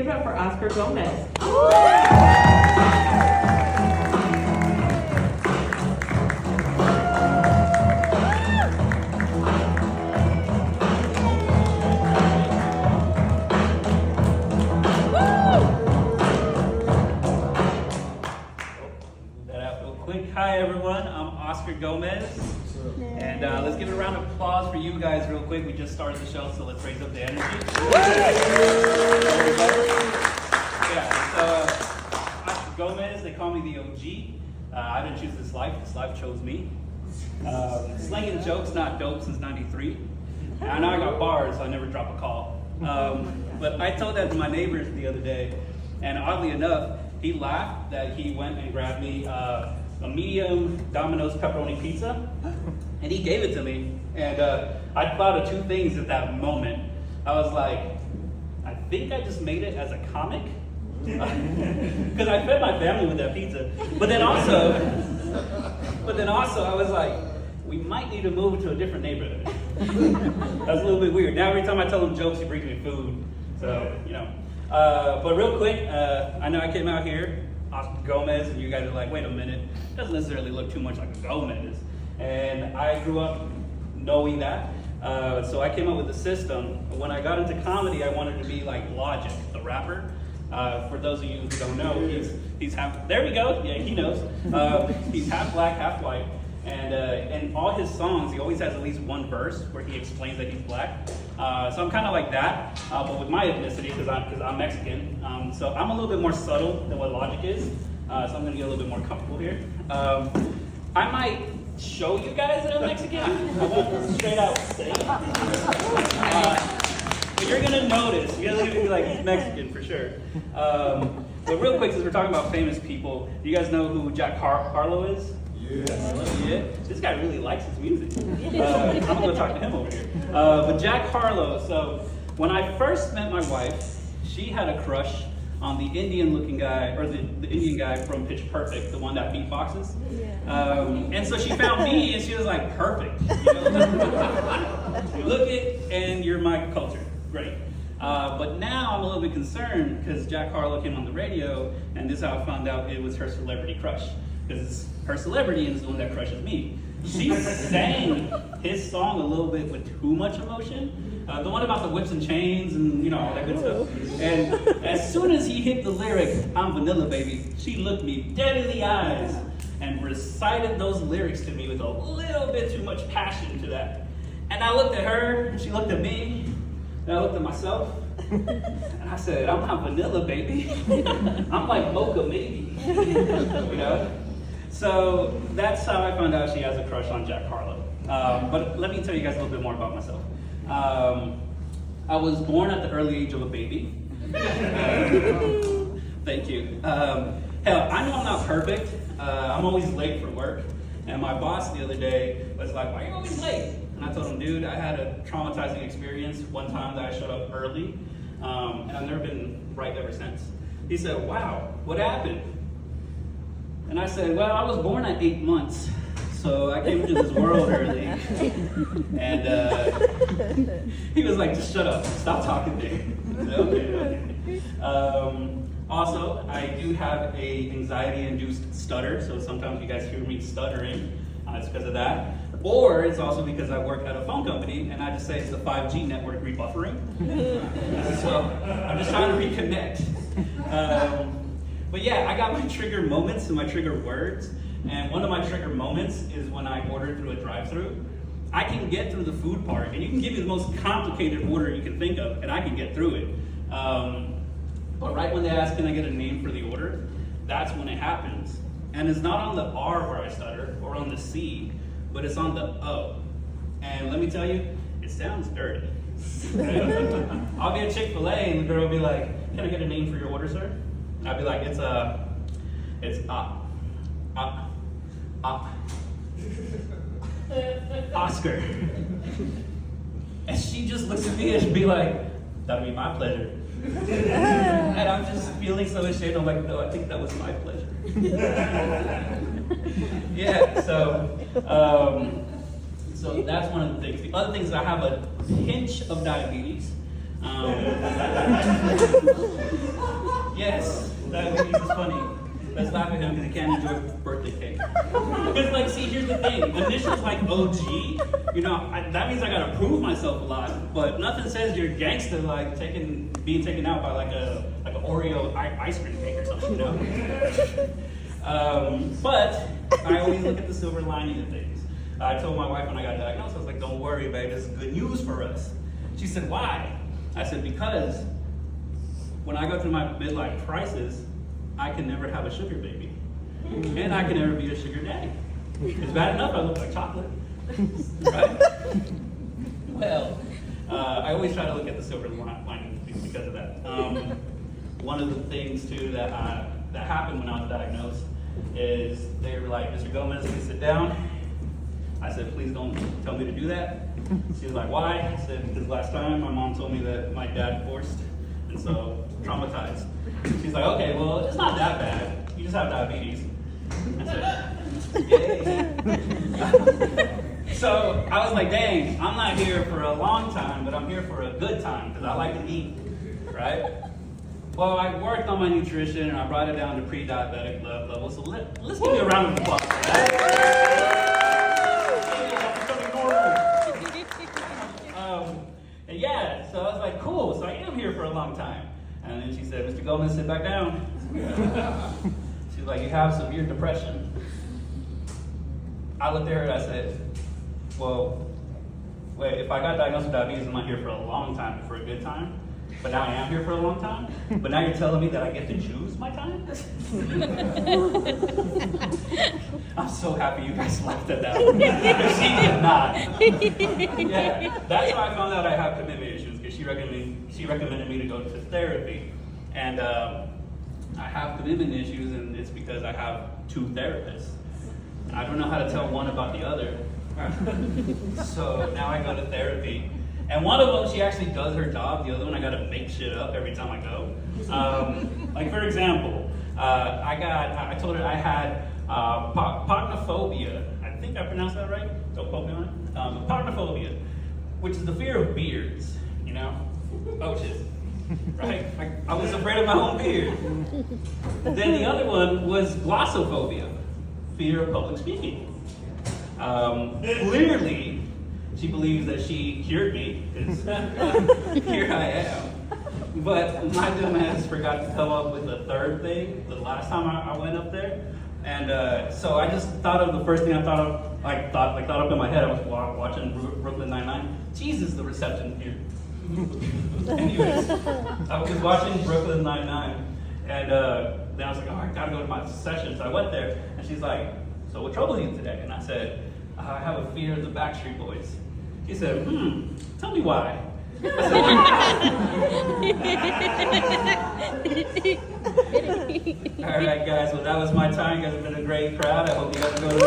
Give it up for Oscar Gomez. Hi everyone, I'm Oscar Gomez, and let's give a round of applause for you guys real quick. We just started the show, so let's raise up the energy. Yeah, so Oscar Gomez, they call me the OG. I didn't choose this life chose me. Slinging jokes, not dope since '93. I know I got bars, so I never drop a call. But I told that to my neighbors the other day, and oddly enough, he laughed that he went and grabbed me a medium Domino's pepperoni pizza, and he gave it to me. And I thought of two things at that moment. I was like, I think I just made it as a comic, because I fed my family with that pizza. But then also, I was like, we might need to move to a different neighborhood. That's a little bit weird. Now every time I tell him jokes, he brings me food. So, you know. But real quick, I know I came out here, Oscar Gomez, and you guys are like, wait a minute, doesn't necessarily look too much like a Gomez. And I grew up knowing that, so I came up with a system. When I got into comedy, I wanted to be like Logic, the rapper. For those of you who don't know, he's half, there we go, yeah, he knows. He's half black, half white. And in all his songs, he always has at least one verse where he explains that he's black. So I'm kind of like that, but with my ethnicity, because I'm Mexican. So I'm a little bit more subtle than what Logic is. So I'm going to get a little bit more comfortable here. I might show you guys that I'm Mexican. I won't straight out say it. But you're going to notice. You're going to be like, he's Mexican for sure. But real quick, since we're talking about famous people, do you guys know who Jack Harlow is? Yeah. This guy really likes his music. I'm gonna go talk to him over here. But Jack Harlow. So when I first met my wife, she had a crush on the Indian-looking guy, or the Indian guy from Pitch Perfect, the one that beatboxes. And so she found me, and she was like, perfect. You know? Look it, and you're my culture. Great. But now I'm a little bit concerned because Jack Harlow came on the radio, and this is how I found out it was her celebrity crush. Because her celebrity is the one that crushes me. She sang his song a little bit with too much emotion. The one about the whips and chains and, you know, all that good stuff. And as soon as he hit the lyric, I'm vanilla, baby, she looked me dead in the eyes and recited those lyrics to me with a little bit too much passion to that. And I looked at her, and she looked at me, and I looked at myself, and I said, I'm not vanilla, baby. I'm like mocha, maybe. You know? So that's how I found out she has a crush on Jack Harlow. But let me tell you guys a little bit more about myself. I was born at the early age of a baby. Thank you. Hell, I know I'm not perfect. I'm always late for work. And my boss the other day was like, why are you always late? And I told him, dude, I had a traumatizing experience one time that I showed up early. And I've never been right ever since. He said, wow, what happened? And I said, well, I was born at 8 months, so I came into this world early. And he was like, just shut up, stop talking to me. Okay. Also, I do have a anxiety-induced stutter, so sometimes you guys hear me stuttering. It's because of that. Or it's also because I work at a phone company, and I just say it's the 5G network rebuffering. So I'm just trying to reconnect. But yeah, I got my trigger moments and my trigger words. And one of my trigger moments is when I order through a drive-thru. I can get through the food part, and you can give me the most complicated order you can think of, and I can get through it. But right when they ask, can I get a name for the order? That's when it happens. And it's not on the R where I stutter, or on the C, but it's on the O. And let me tell you, it sounds dirty. I'll be at Chick-fil-A, and the girl will be like, can I get a name for your order, sir? I'd be like, it's Oscar. And she just looks at me and she'd be like, that'd be my pleasure. And I'm just feeling so ashamed. I'm like, no, I think that was my pleasure. Yeah, so that's one of the things. The other thing is I have a pinch of diabetes. Yes, that is funny. Let's laugh at him because he can't enjoy birthday cake. Because, like, see, here's the thing. Initials like OG, you know, that means I gotta prove myself a lot. But nothing says you're gangster like being taken out by like an Oreo ice cream cake or something, you know? But I always look at the silver lining of things. I told my wife when I got diagnosed, I was like, don't worry, babe, this is good news for us. She said, why? I said, because when I go through my midlife crisis, I can never have a sugar baby. And I can never be a sugar daddy. It's bad enough I look like chocolate, right? Well, I always try to look at the silver lining because of that. One of the things too that happened when I was diagnosed is they were like, Mr. Gomez, please sit down. I said, please don't tell me to do that. She was like, why? I said, because last time my mom told me that my dad divorced, and so traumatized. She's like, okay, well, it's not that bad. You just have diabetes. I said, yay. So I was like, dang, I'm not here for a long time, but I'm here for a good time because I like to eat, right? Well, I worked on my nutrition and I brought it down to pre-diabetic level. So let's give you a round of applause for that. And yeah, so I was like, cool, so I am here for a long time. And then she said, Mr. Gomez, sit back down. She's like, you have severe depression. I looked at her and I said, well, wait, if I got diagnosed with diabetes, I'm not here for a long time, for a good time. But now I am here for a long time. But now you're telling me that I get to choose my time? I'm so happy you guys laughed at that one. Because she did not. Yeah, that's how I found out I have commitment issues, because she recommended me to go to therapy. And I have commitment issues, and it's because I have two therapists. I don't know how to tell one about the other. So now I go to therapy. And one of them, she actually does her job. The other one, I gotta make shit up every time I go. Like for example, I told her I had pognophobia. I think I pronounced that right. Don't quote me on it. Pognophobia, which is the fear of beards. You know? Oh shit. Right? I was afraid of my own beard. Then the other one was glossophobia, fear of public speaking. Clearly, she believes that she cured me, because here I am. But my dumb ass forgot to come up with a third thing the last time I went up there. And so I just thought of the first thing I thought of, thought up in my head. I was watching Brooklyn Nine-Nine. Jesus, the reception here. Anyways, I was watching Brooklyn Nine-Nine. And then I was like, oh, I gotta go to my session. So I went there, and she's like, so what troubles you today? And I said, I have a fear of the Backstreet Boys. She said, tell me why. All right, guys, well, that was my time. You guys have been a great crowd. I hope you guys go to the